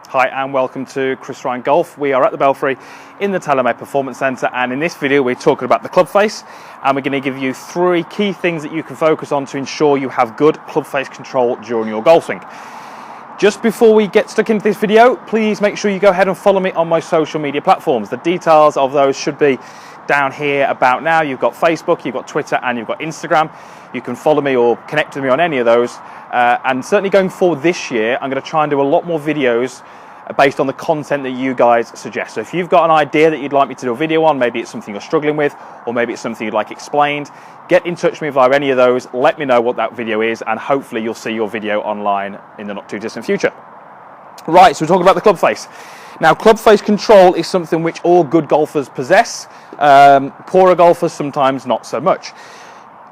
Hi and welcome to Chris Ryan Golf. We are at the Belfry in the TaylorMade Performance Centre, and in this video we're talking about the club face, and we're going to give you 3 key things that you can focus on to ensure you have good club face control during your golf swing. Just before we get stuck into this video, please make sure you go ahead and follow me on my social media platforms. The details of those should be down here about now. You've got Facebook, you've got Twitter, and you've got Instagram. You can follow me or connect with me on any of those. And certainly going forward this year, I'm going to try and do a lot more videos based on the content that you guys suggest. So if you've got an idea that you'd like me to do a video on, maybe it's something you're struggling with, or maybe it's something you'd like explained, get in touch with me via any of those. Let me know what that video is, and hopefully you'll see your video online in the not too distant future. Right, so we're talking about the club face. Now, club face control is something which all good golfers possess. Poorer golfers sometimes not so much.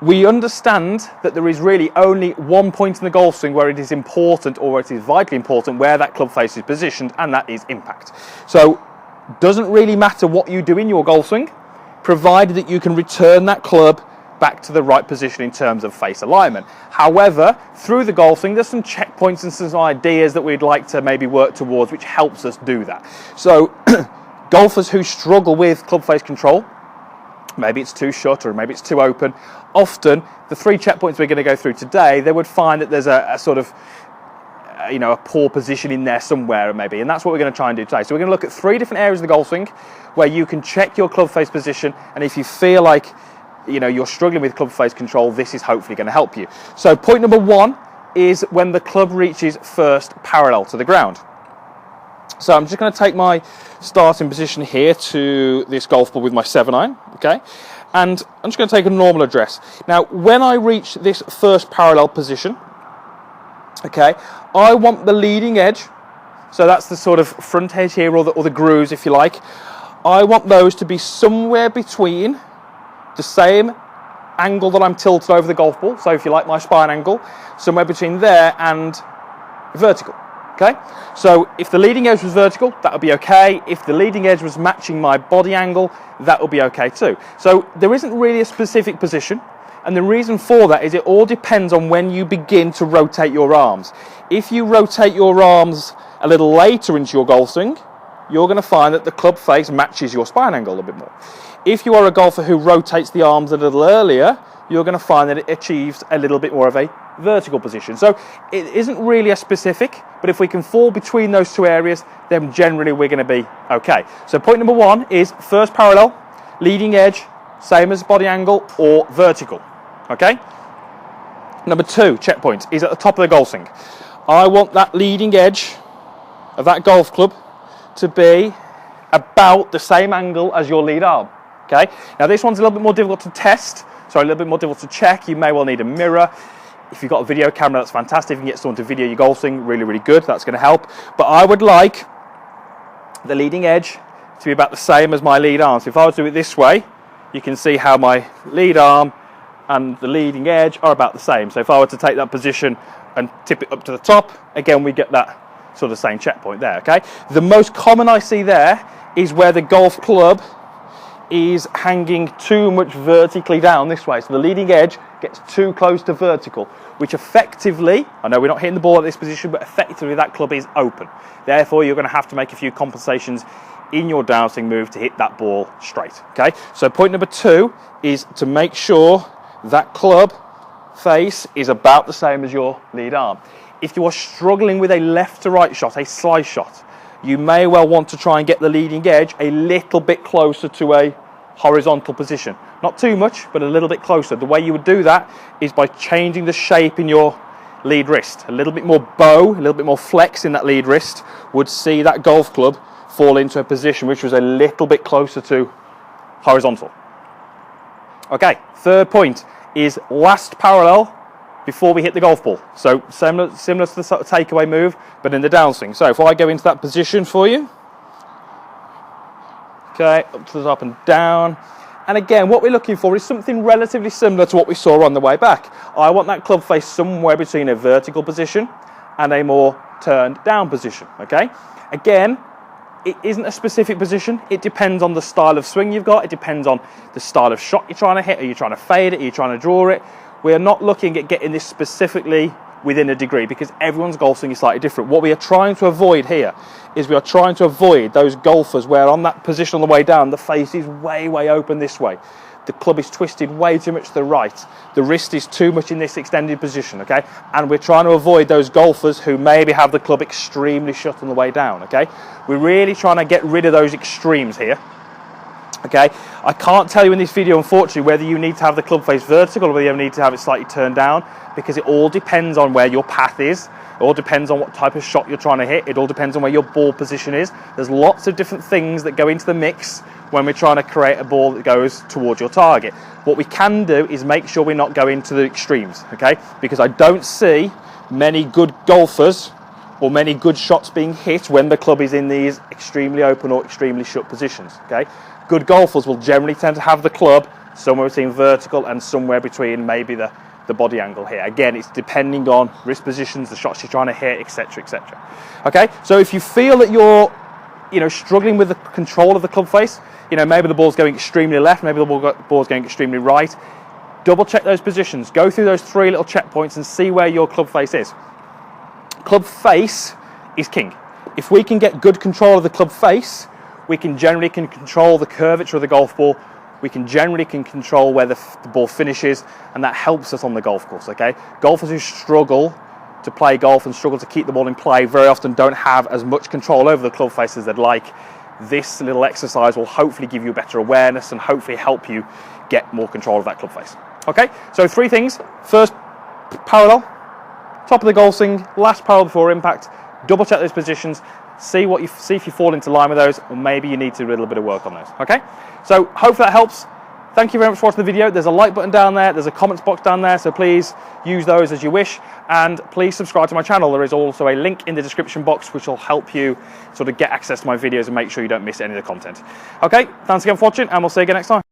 We understand that there is really only one point in the golf swing where it is important, or it is vitally important, where that club face is positioned, and that is impact. So it doesn't really matter what you do in your golf swing, provided that you can return that club back to the right position in terms of face alignment. However, through the golf swing, there's some checkpoints and some ideas that we'd like to maybe work towards, which helps us do that. So golfers who struggle with club face control, maybe it's too short or maybe it's too open, often the 3 checkpoints we're going to go through today, they would find that there's a sort of a poor position in there somewhere maybe, and that's what we're going to try and do today. So we're going to look at 3 different areas of the golf swing where you can check your club face position, and if you feel like you're struggling with club face control, this is hopefully going to help you. So point number 1 is when the club reaches first parallel to the ground. So I'm just going to take my starting position here to this golf ball with my 7-iron, okay? And I'm just going to take a normal address. Now, when I reach this first parallel position, okay, I want the leading edge, so that's the sort of front edge here, or the grooves, if you like. I want those to be somewhere between the same angle that I'm tilted over the golf ball, so if you like my spine angle, somewhere between there and vertical. Okay, so if the leading edge was vertical, that would be okay. If the leading edge was matching my body angle, that would be okay too. So there isn't really a specific position, and the reason for that is it all depends on when you begin to rotate your arms. If you rotate your arms a little later into your golf swing, you're going to find that the club face matches your spine angle a bit more. If you are a golfer who rotates the arms a little earlier, you're going to find that it achieves a little bit more of a vertical position. So it isn't really a specific, but if we can fall between those 2 areas, then generally we're going to be okay. So point number 1 is first parallel, leading edge, same as body angle, or vertical. Okay. Number 2 checkpoint is at the top of the golf swing. I want that leading edge of that golf club to be about the same angle as your lead arm. Okay. Now this one's a little bit more difficult to test, so a little bit more difficult to check. You may well need a mirror. If you've got a video camera, that's fantastic. If you can get someone to video your golf swing, really, really good. That's going to help. But I would like the leading edge to be about the same as my lead arm. So if I was to do it this way, you can see how my lead arm and the leading edge are about the same. So if I were to take that position and tip it up to the top, again, we get that sort of same checkpoint there, okay? The most common I see there is where the golf club is hanging too much vertically down this way. So the leading edge gets too close to vertical, which effectively, I know we're not hitting the ball at this position, but effectively that club is open. Therefore, you're going to have to make a few compensations in your downswing move to hit that ball straight, okay? So point number 2 is to make sure that club face is about the same as your lead arm. If you are struggling with a left to right shot, a slice shot, you may well want to try and get the leading edge a little bit closer to a horizontal position. Not too much, but a little bit closer. The way you would do that is by changing the shape in your lead wrist. A little bit more bow, a little bit more flex in that lead wrist would see that golf club fall into a position which was a little bit closer to horizontal. Okay, 3rd point is last parallel before we hit the golf ball. So similar to the sort of takeaway move, but in the downswing. So if I go into that position for you, okay, up to the top and down. And again, what we're looking for is something relatively similar to what we saw on the way back. I want that club face somewhere between a vertical position and a more turned down position, okay? Again, it isn't a specific position. It depends on the style of swing you've got. It depends on the style of shot you're trying to hit. Are you trying to fade it? Are you trying to draw it? We are not looking at getting this specifically within a degree, because everyone's golf swing is slightly different. What we are trying to avoid here is we are trying to avoid those golfers where on that position on the way down, the face is way, way open this way. The club is twisted way too much to the right. The wrist is too much in this extended position, okay? And we're trying to avoid those golfers who maybe have the club extremely shut on the way down, okay? We're really trying to get rid of those extremes here. Okay, I can't tell you in this video, unfortunately, whether you need to have the club face vertical or whether you need to have it slightly turned down, because it all depends on where your path is. It all depends on what type of shot you're trying to hit. It all depends on where your ball position is. There's lots of different things that go into the mix when we're trying to create a ball that goes towards your target. What we can do is make sure we're not going to the extremes, okay? Because I don't see many good golfers or many good shots being hit when the club is in these extremely open or extremely shut positions, okay? Good golfers will generally tend to have the club somewhere between vertical and somewhere between maybe the body angle here. Again, it's depending on wrist positions, the shots you're trying to hit, etc., etc. Okay, so if you feel that you're, struggling with the control of the club face, maybe the ball's going extremely left, maybe the ball's going extremely right, double check those positions. Go through those 3 little checkpoints and see where your club face is. Club face is king. If we can get good control of the club face, we can generally control the curvature of the golf ball. We can generally control where the ball finishes, and that helps us on the golf course, okay? Golfers who struggle to play golf and struggle to keep the ball in play very often don't have as much control over the club face as they'd like. This little exercise will hopefully give you a better awareness and hopefully help you get more control of that club face. Okay, so 3 things. First, parallel, top of the golf swing, last parallel before impact. Double check those positions. See if you fall into line with those, or maybe you need to do a little bit of work on those. Okay, so hopefully that helps. Thank you very much for watching the video. There's a like button down there, there's a comments box down there, so please use those as you wish, and please subscribe to my channel. There is also a link in the description box which will help you sort of get access to my videos and make sure you don't miss any of the content. Okay, thanks again for watching, and we'll see you again next time.